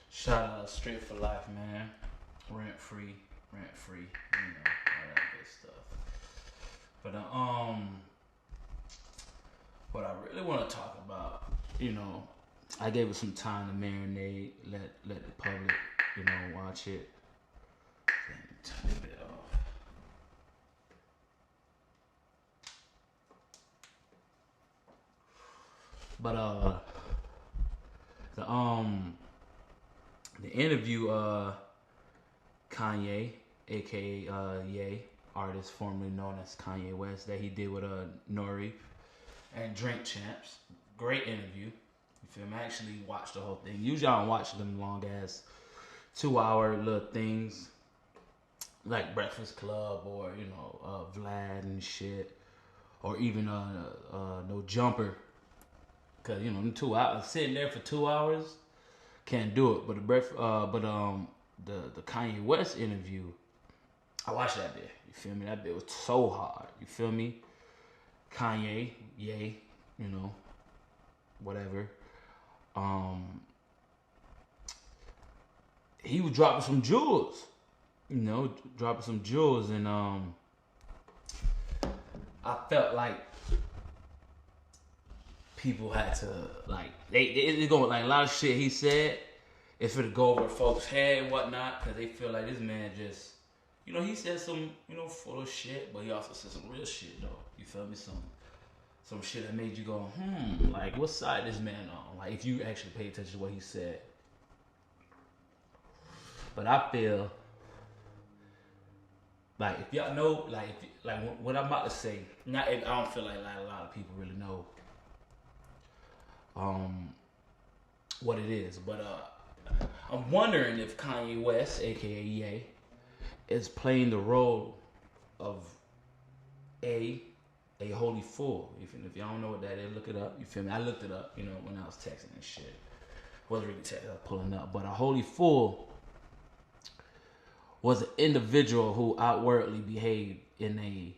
Shout out Straight for Life, man. Rent free, all that good stuff. But what I really want to talk about, I gave it some time to marinate, let the public, watch it. Turn it off. But the the interview Kanye, aka Ye, artist formerly known as Kanye West, that he did with Nori and Drink Champs. Great interview. You feel me? I actually watched the whole thing. Usually I don't watch them long as 2 hour little things like Breakfast Club or Vlad and shit, or even No Jumper, cause in 2 hours sitting there for 2 hours can't do it. But the Kanye West interview, I watched that bit. You feel me? That bit was so hard. You feel me? Kanye, yay, whatever. Um, he was dropping some jewels. Dropping some jewels, and I felt like people had to like they going like a lot of shit he said. It's for to go over folks' head and whatnot, because they feel like this man just, he said some, full of shit, but he also said some real shit though. You feel me? Some shit that made you go, like what side this man on? Like if you actually pay attention to what he said. But I feel like if y'all know, what I'm about to say, not I don't feel like a lot of people really know what it is, but I'm wondering if Kanye West, aka Ye, is playing the role of a holy fool. If y'all don't know what that is, look it up. You feel me? I looked it up, when I was texting and shit. Wasn't really texting, I was pulling up. But a holy fool was an individual who outwardly behaved in a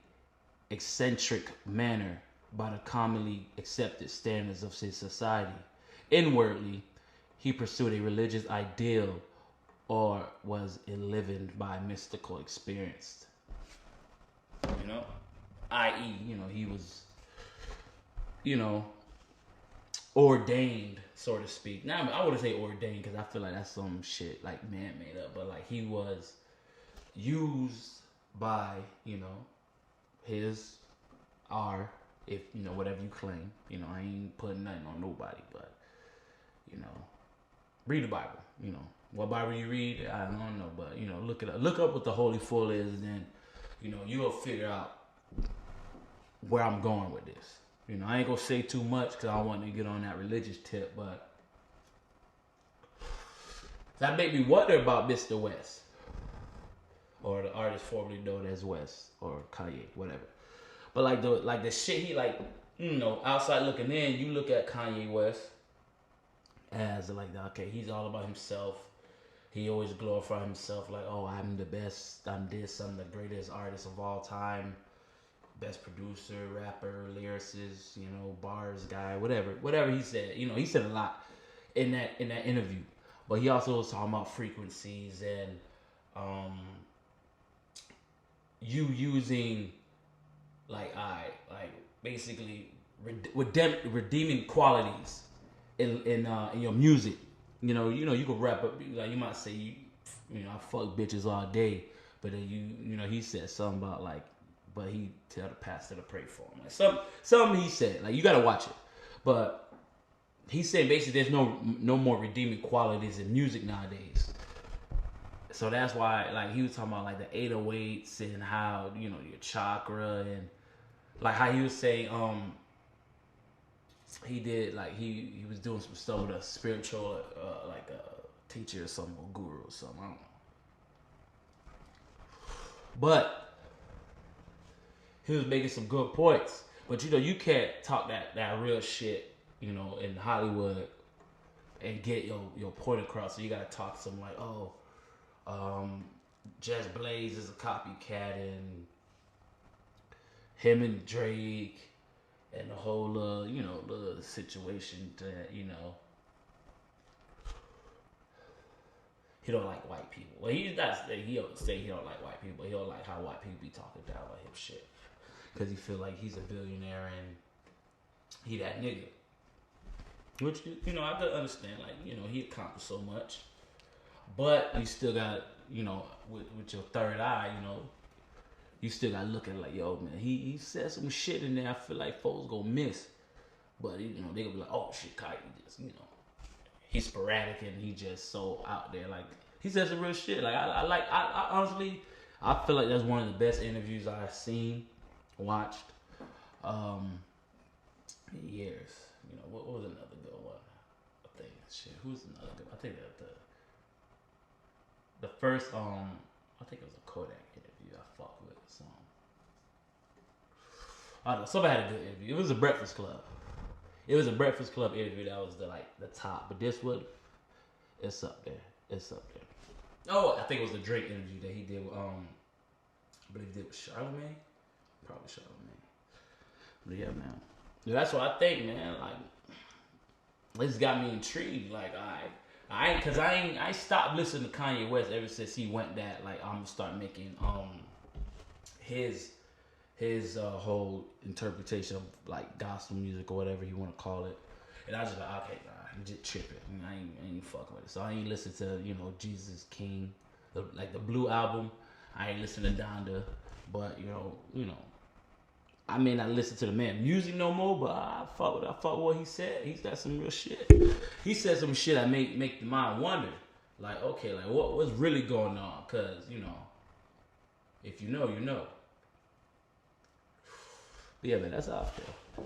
eccentric manner by the commonly accepted standards of his society. Inwardly, he pursued a religious ideal or was enlivened by mystical experience. I.e., he was, ordained, so to speak. Now, I wouldn't say ordained because I feel like that's some shit like man made up, but like he was used by, his our, if whatever you claim. I ain't putting nothing on nobody, but read the Bible. What Bible you read, I don't know, but look it up. Look up what the Holy Full is, and then you'll figure out where I'm going with this. I ain't gonna say too much because I don't want to get on that religious tip, but that made me wonder about Mr. West, or the artist formerly known as West, or Kanye, whatever. But like the shit he outside looking in, you look at Kanye West as like, okay, he's all about himself. He always glorified himself like, oh, I'm the best, I'm the greatest artist of all time, best producer, rapper, lyricist, bars guy, whatever he said. He said a lot in that interview. But he also was talking about frequencies and you using like basically redeeming qualities in your music. You could rap up, like you might say I fuck bitches all day, but then he said something about like, but he tell the pastor to pray for him. Like something he said, like you gotta watch it. But he said basically there's no more redeeming qualities in music nowadays. So that's why like he was talking about like the 808s and how your chakra, and like how he was saying he did like he was doing some stuff with a spiritual like a teacher or something, or guru or something. I don't know. But he was making some good points. But you can't talk that real shit, in Hollywood and get your point across. So you gotta talk some like, Just Blaze is a copycat, and him and Drake and the whole little situation that he don't like white people. Well, he don't say he don't like white people. He don't like how white people be talking down about him shit. Because he feel like he's a billionaire and he that nigga. Which, you know, I could understand. Like, you know, he accomplished so much. But you still got, you know, with your third eye, you know, you still got to look at it like, yo, man, he said some shit in there I feel like folks gonna miss. But, you know, they gonna be like, oh, shit, Kanye just, you know, he's sporadic and he just so out there. Like, he said some real shit. Like, I honestly, I feel like that's one of the best interviews I've seen, watched, in years. You know, what was another good one? I think, shit, who's another good one? I think that the first, I think it was a Kodak interview I fucked with. So, I don't know, somebody had a good interview. It was a Breakfast Club. It was a Breakfast Club interview that was the top. But this one, it's up there. It's up there. Oh, I think it was the Drake interview that he did with, I believe he did with Charlamagne. Probably Charlamagne. But yeah, man. Yeah, that's what I think, man. Like, this got me intrigued. Like, I stopped listening to Kanye West ever since he went that. Like, I'm gonna start making his whole interpretation of like gospel music or whatever you want to call it. And I was just like, okay, nah, I'm just tripping. I ain't fucking with it. So I ain't listen to, you know, Jesus King, like the Blue album. I ain't listen to Donda, but you know, I may not listen to the man music no more, but I fuck with what he said. He's got some real shit. He said some shit that make the mind wonder. Like, okay, like what's really going on? Cause, you know, if you know, you know. But yeah, man, that's how I feel.